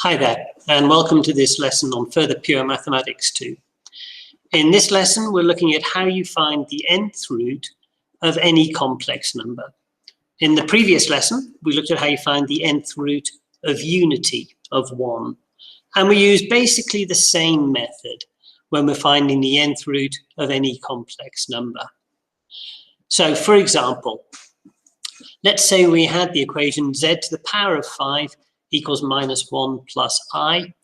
Hi there, and welcome to this lesson on Further Pure Mathematics 2. In this lesson, we're looking at how you find the nth root of any complex number. In the previous lesson, we looked at how you find the nth root of unity of 1. And we use basically the same method when we're finding the nth root of any complex number. So, for example, let's say we had the equation z to the power of 5 equals minus 1 plus I,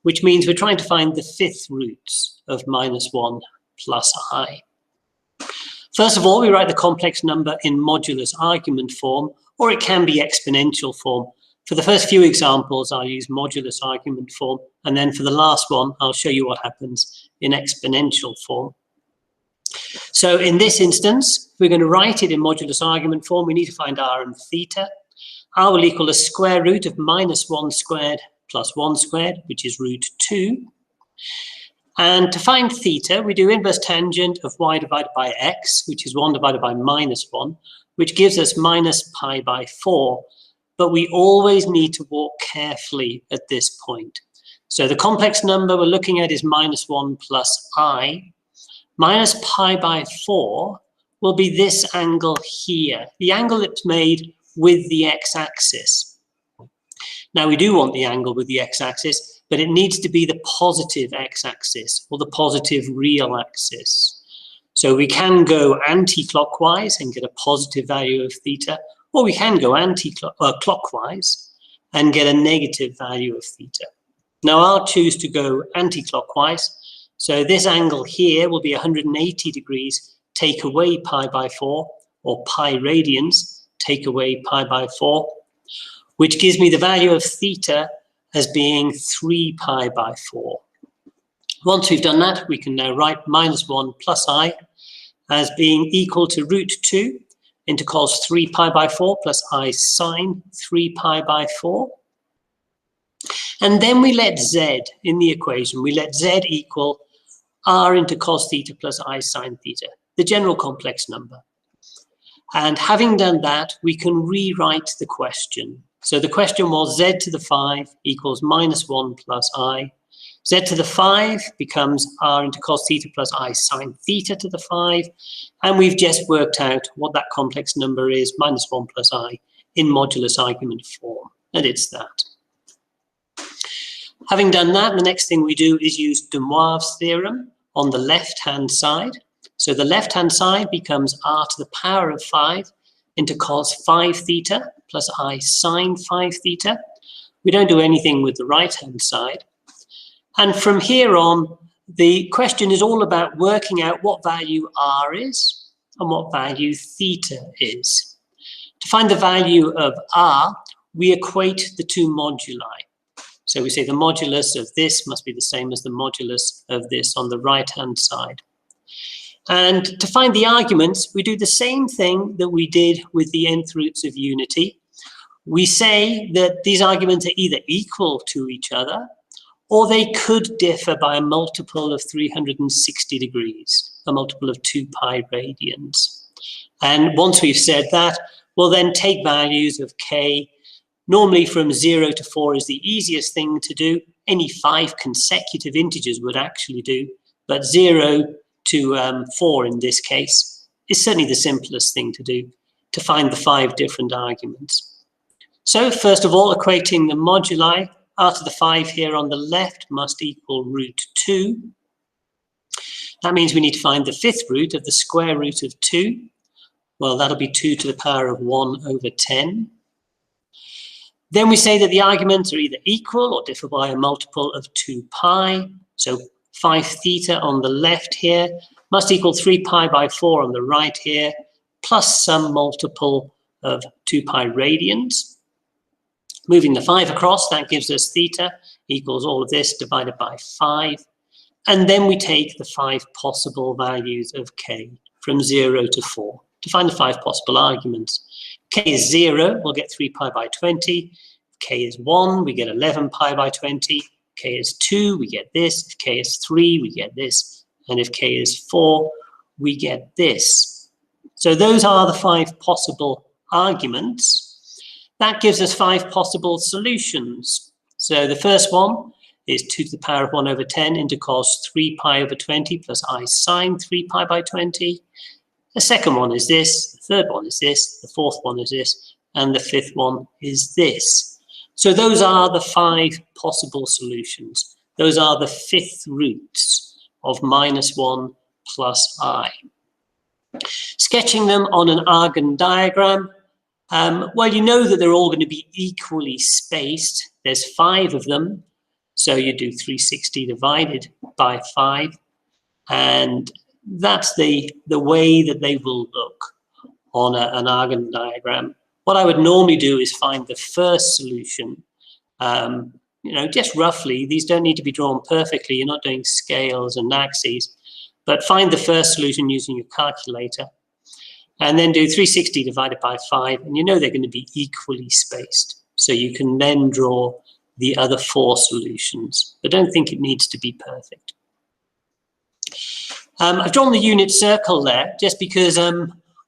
which means we're trying to find the fifth roots of minus 1 plus I. First of all, we write the complex number in modulus argument form, or it can be exponential form. For the first few examples, I'll use modulus argument form, and then for the last one, I'll show you what happens in exponential form. So in this instance, we're going to write it in modulus argument form. We need to find r and theta. R will equal the square root of minus 1 squared plus 1 squared, which is root 2. And to find theta, we do inverse tangent of y divided by x, which is 1 divided by minus 1, which gives us minus pi by 4. But we always need to walk carefully at this point. So the complex number we're looking at is minus 1 plus I. Minus pi by 4 will be this angle here, the angle that's made with the x-axis. Now we do want the angle with the x-axis, but it needs to be the positive x-axis or the positive real axis. So we can go anti-clockwise and get a positive value of theta, or we can go clockwise and get a negative value of theta. Now I'll choose to go anti-clockwise. So this angle here will be 180 degrees, take away pi by 4, or pi radians, take away pi by 4, which gives me the value of theta as being 3 pi by 4. Once we've done that, we can now write minus 1 plus I as being equal to root 2 into cos 3 pi by 4 plus I sine 3 pi by 4. And then we let z in the equation, we let z equal r into cos theta plus I sine theta, the general complex number. And having done that, we can rewrite the question. So the question was z to the 5 equals minus 1 plus I. Z to the 5 becomes r into cos theta plus I sine theta to the 5. And we've just worked out what that complex number is, minus 1 plus I, in modulus argument form. And it's that. Having done that, the next thing we do is use de Moivre's theorem on the left-hand side. So the left-hand side becomes r to the power of 5 into cos 5 theta plus I sine 5 theta. We don't do anything with the right-hand side. And from here on, the question is all about working out what value r is and what value theta is. To find the value of r, we equate the two moduli. So we say the modulus of this must be the same as the modulus of this on the right-hand side. And to find the arguments, we do the same thing that we did with the nth roots of unity. We say that these arguments are either equal to each other, or they could differ by a multiple of 360 degrees, a multiple of 2 pi radians. And once we've said that, we'll then take values of k. Normally from 0 to 4 is the easiest thing to do. Any 5 consecutive integers would actually do, but 0 to 4 in this case is certainly the simplest thing to do, to find the 5 different arguments. So first of all, equating the moduli, r to the 5 here on the left must equal root 2. That means we need to find the fifth root of the square root of 2. Well, that'll be 2 to the power of 1 over 10. Then we say that the arguments are either equal or differ by a multiple of 2 pi. So 5 theta on the left here must equal 3 pi by 4 on the right here, plus some multiple of 2 pi radians. Moving the 5 across, that gives us theta equals all of this divided by 5. And then we take the 5 possible values of k from 0 to 4 to find the 5 possible arguments. K is 0, we'll get 3 pi by 20. If k is 1, we get 11 pi by 20. K is 2, we get this. If k is 3, we get this. And if k is 4, we get this. So those are the 5 possible arguments. That gives us 5 possible solutions. So the first one is 2 to the power of 1 over 10 into cos 3 pi over 20 plus I sine 3 pi by 20. The second one is this, the third one is this, the fourth one is this, and the fifth one is this. So those are the 5 possible solutions. Those are the fifth roots of -1 plus I. Sketching them on an Argand diagram, well, you know that they're all going to be equally spaced. There's 5 of them, so you do 360 divided by 5, and that's the way that they will look on an Argand diagram. What I would normally do is find the first solution. You know, just roughly, these don't need to be drawn perfectly. You're not doing scales and axes, but find the first solution using your calculator, and then do 360 divided by 5, and you know they're going to be equally spaced. So you can then draw the other 4 solutions, but don't think it needs to be perfect. I've drawn the unit circle there just because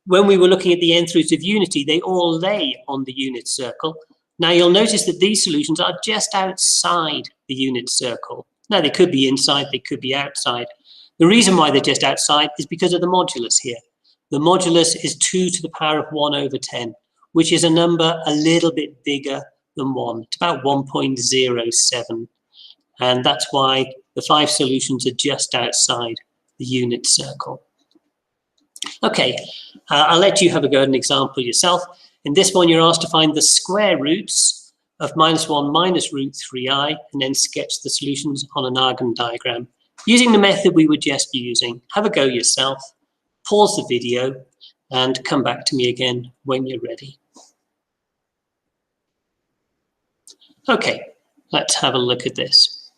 when we were looking at the nth roots of unity, they all lay on the unit circle. Now you'll notice that these solutions are just outside the unit circle. Now they could be inside, they could be outside. The reason why they're just outside is because of the modulus here. The modulus is 2 to the power of 1 over 10, which is a number a little bit bigger than 1. It's about 1.07. And that's why the 5 solutions are just outside the unit circle. Okay, I'll let you have a go at an example yourself. In this one, you're asked to find the square roots of -1 minus root 3i, and then sketch the solutions on an Argand diagram using the method we were just using. Have a go yourself, pause the video, and come back to me again when you're ready. Okay, let's have a look at this.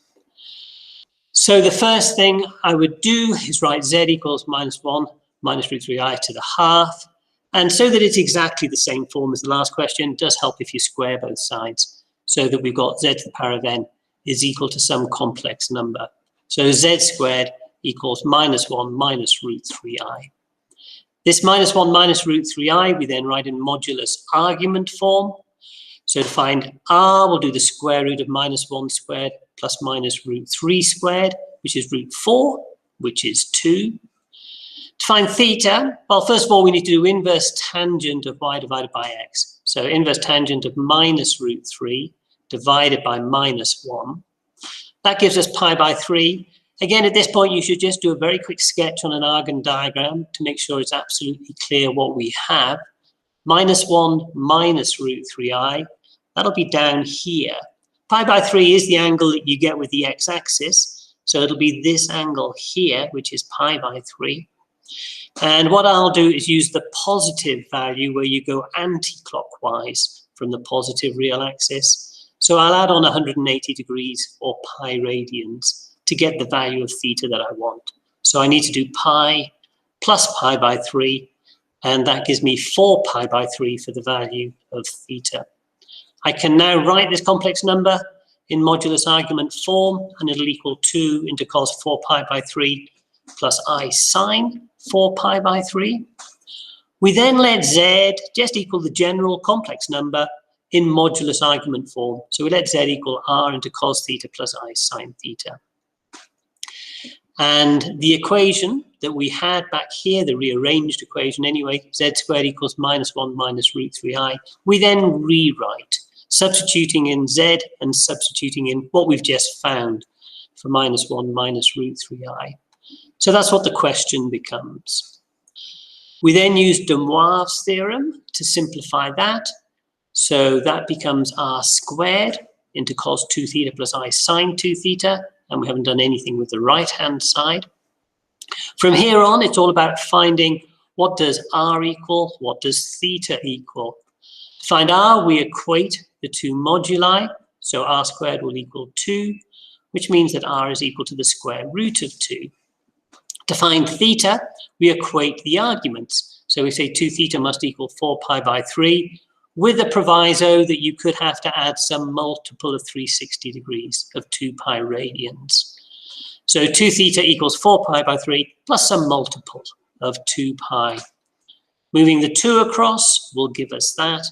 So the first thing I would do is write z equals -1 minus root 3i to the half. And so that it's exactly the same form as the last question, it does help if you square both sides, so that we've got z to the power of n is equal to some complex number. So z squared equals -1 minus root 3i. This -1 minus root 3i we then write in modulus argument form. So to find r, we'll do the square root of -1 squared plus minus root 3 squared, which is root 4, which is 2. To find theta, well, first of all, we need to do inverse tangent of y divided by x. So inverse tangent of minus root 3 divided by -1. That gives us pi by 3. Again, at this point, you should just do a very quick sketch on an Argand diagram to make sure it's absolutely clear what we have. -1 minus root 3i, that'll be down here. Pi by 3 is the angle that you get with the x-axis, so it'll be this angle here, which is pi by 3. And what I'll do is use the positive value where you go anti-clockwise from the positive real axis. So I'll add on 180 degrees or pi radians to get the value of theta that I want. So I need to do pi plus pi by 3, and that gives me 4 pi by 3 for the value of theta. I can now write this complex number in modulus argument form, and it'll equal 2 into cos 4 pi by 3 plus I sine 4 pi by 3. We then let z just equal the general complex number in modulus argument form. So we let z equal r into cos theta plus I sine theta. And the equation that we had back here, the rearranged equation anyway, z squared equals -1 minus root 3i, we then rewrite, substituting in z and substituting in what we've just found for -1 minus root 3i. So that's what the question becomes. We then use de Moivre's theorem to simplify that. So that becomes r squared into cos 2 theta plus I sine 2 theta, and we haven't done anything with the right-hand side. From here on, it's all about finding what does r equal, what does theta equal. To find r, we equate the two moduli, so r squared will equal 2, which means that r is equal to the square root of 2. To find theta, we equate the arguments. So we say 2 theta must equal 4 pi by 3, with a proviso that you could have to add some multiple of 360 degrees of 2 pi radians. So 2 theta equals 4 pi by 3 plus some multiple of 2 pi. Moving the 2 across will give us that.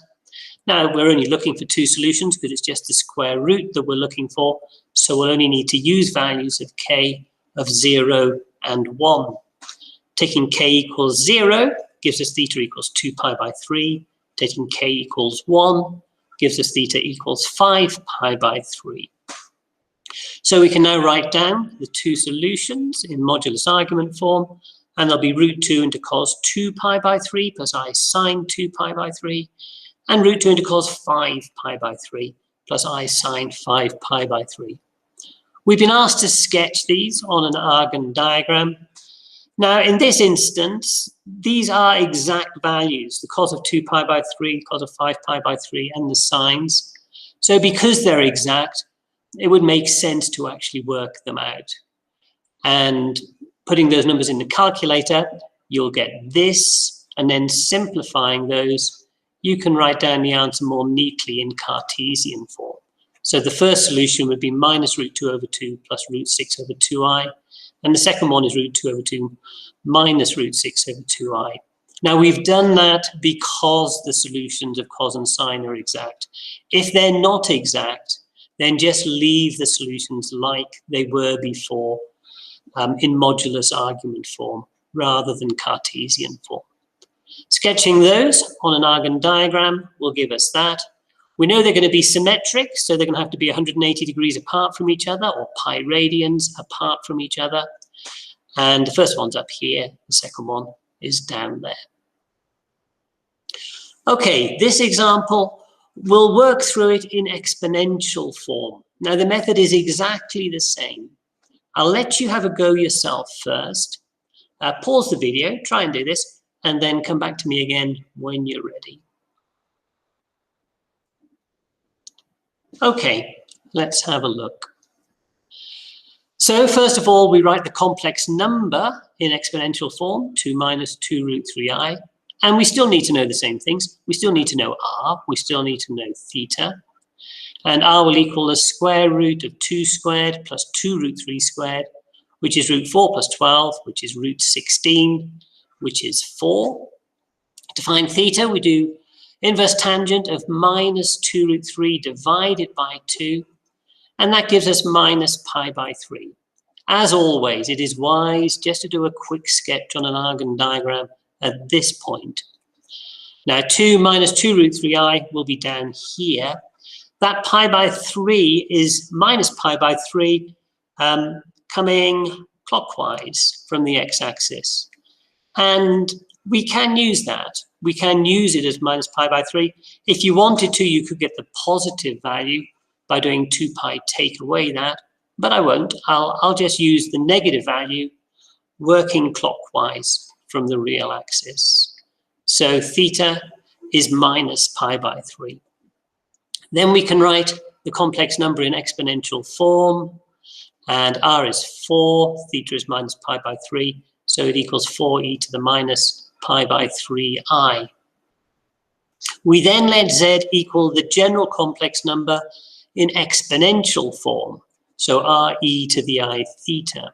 Now, we're only looking for two solutions because it's just the square root that we're looking for. So we'll only need to use values of k of 0 and 1. Taking k equals 0 gives us theta equals 2 pi by 3. Taking k equals 1 gives us theta equals 5 pi by 3. So we can now write down the two solutions in modulus argument form, and there'll be root 2 into cos 2 pi by 3 plus I sine 2 pi by 3, and root 2 into cos 5 pi by 3 plus I sine 5 pi by 3. We've been asked to sketch these on an Argand diagram. Now, in this instance, these are exact values, the cos of 2 pi by 3, cos of 5 pi by 3, and the sines. So because they're exact, it would make sense to actually work them out. And putting those numbers in the calculator, you'll get this, and then simplifying those, you can write down the answer more neatly in Cartesian form. So the first solution would be minus root 2 over 2 plus root 6 over 2i. And the second one is root 2 over 2 minus root 6 over 2i. Now, we've done that because the solutions of cos and sine are exact. If they're not exact, then just leave the solutions like they were before in modulus argument form rather than Cartesian form. Sketching those on an Argand diagram will give us that. We know they're going to be symmetric, so they're going to have to be 180 degrees apart from each other, or pi radians apart from each other. And the first one's up here, the second one is down there. Okay, this example, we'll work through it in exponential form. Now, the method is exactly the same. I'll let you have a go yourself first. Pause the video, try and do this, and then come back to me again when you're ready. Okay, let's have a look. So first of all, we write the complex number in exponential form, 2 minus 2 root 3i. And we still need to know the same things. We still need to know r, we still need to know theta. And r will equal the square root of 2 squared plus 2 root 3 squared, which is root 4 plus 12, which is root 16, which is 4. To find theta, we do inverse tangent of minus 2 root 3 divided by 2, and that gives us minus pi by 3. As always, it is wise just to do a quick sketch on an Argand diagram at this point. Now 2 minus 2 root 3i will be down here. That pi by 3 is minus pi by 3 coming clockwise from the x-axis. And we can use that. We can use it as minus pi by 3. If you wanted to, you could get the positive value by doing 2 pi take away that, but I won't. I'll just use the negative value working clockwise from the real axis. So theta is minus pi by 3. Then we can write the complex number in exponential form, and r is 4, theta is minus pi by 3, so it equals 4e to the minus pi by 3i. We then let z equal the general complex number in exponential form, so re to the I theta.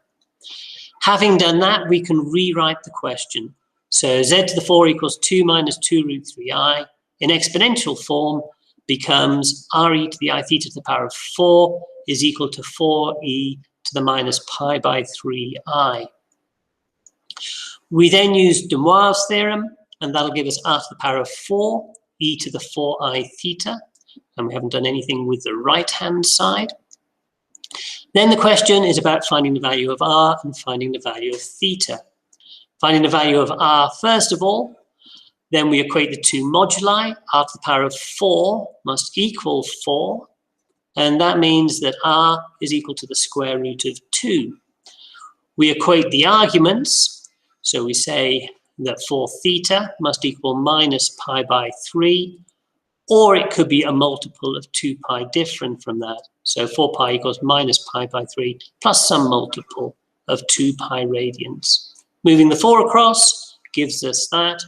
Having done that, we can rewrite the question. So z to the 4 equals 2 minus 2 root 3i. In exponential form becomes re to the I theta to the power of 4 is equal to 4e to the minus pi by 3i. We then use de Moivre's theorem, and that'll give us r to the power of 4, e to the 4i theta, and we haven't done anything with the right-hand side. Then the question is about finding the value of r and finding the value of theta. Finding the value of r first of all, then we equate the two moduli. R to the power of 4 must equal 4, and that means that r is equal to the square root of 2. We equate the arguments, so we say that 4 theta must equal minus pi by 3, or it could be a multiple of 2 pi different from that. So 4 pi equals minus pi by 3 plus some multiple of 2 pi radians. Moving the 4 across gives us that.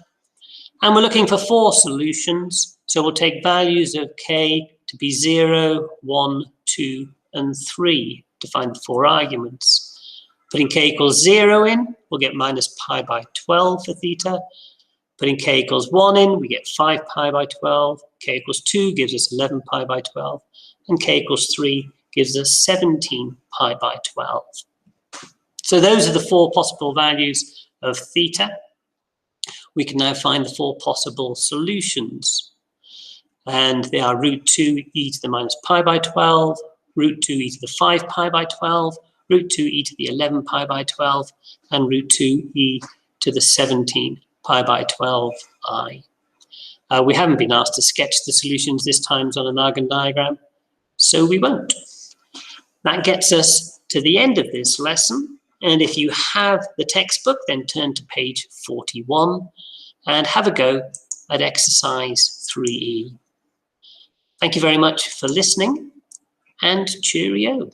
And we're looking for 4 solutions. So we'll take values of k to be 0, 1, 2, and 3 to find the 4 arguments. Putting k equals 0 in, we'll get minus pi by 12 for theta. Putting k equals 1 in, we get 5 pi by 12. K equals 2 gives us 11 pi by 12. And k equals 3 gives us 17 pi by 12. So those are the 4 possible values of theta. We can now find the 4 possible solutions. And they are root 2 e to the minus pi by 12, root 2 e to the 5 pi by 12, root 2 e to the 11 pi by 12, and root 2 e to the 17 pi by 12i. We haven't been asked to sketch the solutions this time on an Argand diagram, so we won't. That gets us to the end of this lesson. And if you have the textbook, then turn to page 41 and have a go at exercise 3E. Thank you very much for listening, and cheerio.